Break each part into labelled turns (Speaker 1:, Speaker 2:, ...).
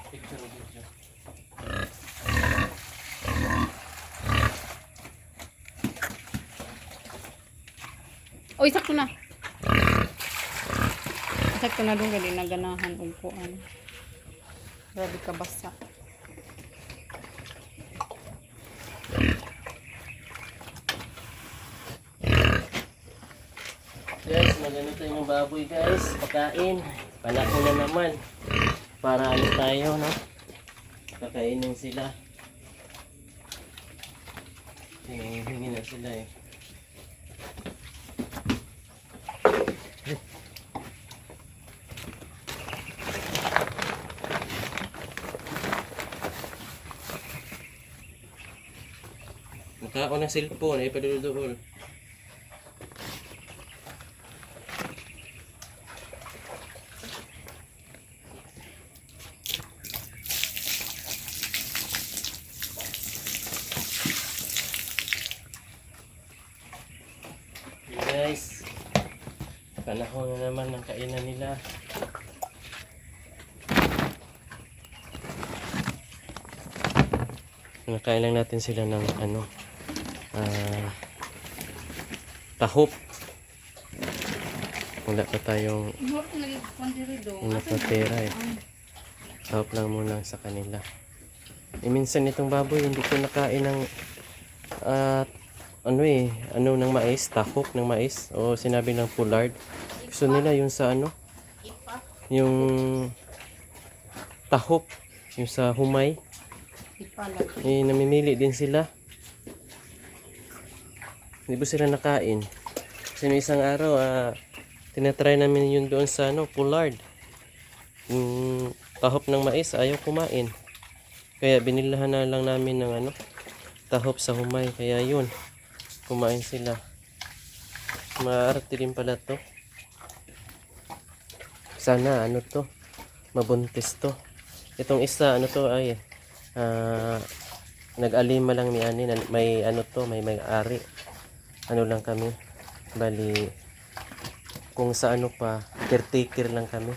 Speaker 1: Picture video.
Speaker 2: Oy, sakto na. Sakto na doon gali naganahan upuan. Grabe ka basa.
Speaker 1: Guys, magano tayo ng baboy guys. Pagkain. Panahon na naman. Para ano tayo, no? Kakainin sila. Hingi na sila eh. Nakaon ng cellphone ay padulol-dulol. Guys, panahon na naman ng kainan nila. Nakain lang natin sila ng ano, tahop. Wala pa tayong pera eh. Tahop lang muna sa kanila. Minsan itong baboy hindi ko nakain ng ano ng mais, tahop ng mais o sinabi ng pullard. Gusto nila yung sa ano, yung tahop, yung sa humay. Namimili din sila. Hindi ba sila nakain? Kasi may isang araw tinatry namin yun doon sa ano, pullard. Yung tahop ng mais ayaw kumain. Kaya binilahan na lang namin ng ano, tahop sa humay. Kaya yun, kumain sila. Maarte din pala to. Sana ano to, mabuntis to. Itong isa ano to ay nag-alima lang ni Ani. May ano to, may ari. Ano lang kami, bali kung sa ano pa, caretaker lang kami.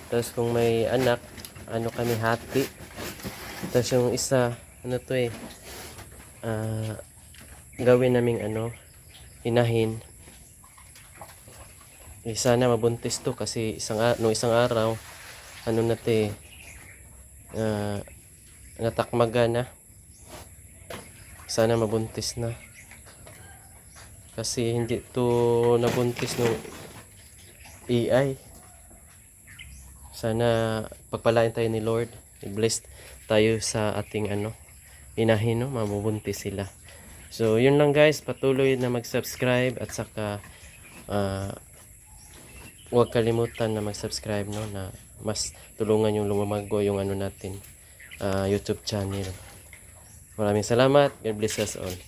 Speaker 1: Tapos kung may anak, ano kami, hati. Tapos yung isa, ano to eh, gawin naming ano, inahin. Sana mabuntis to kasi isang araw, ano na to eh, natakmaga na. Sana mabuntis na. Kasi hindi to nabuntis ng AI. Sana pagpalain tayo ni Lord. I-bless tayo sa ating ano, inahin, no? Mabubuntis sila. So, yun lang guys. Patuloy na mag-subscribe at saka huwag kalimutan na mag-subscribe, no? Na mas tulungan yung lumago yung ano natin, YouTube channel. Maraming salamat. God bless us all.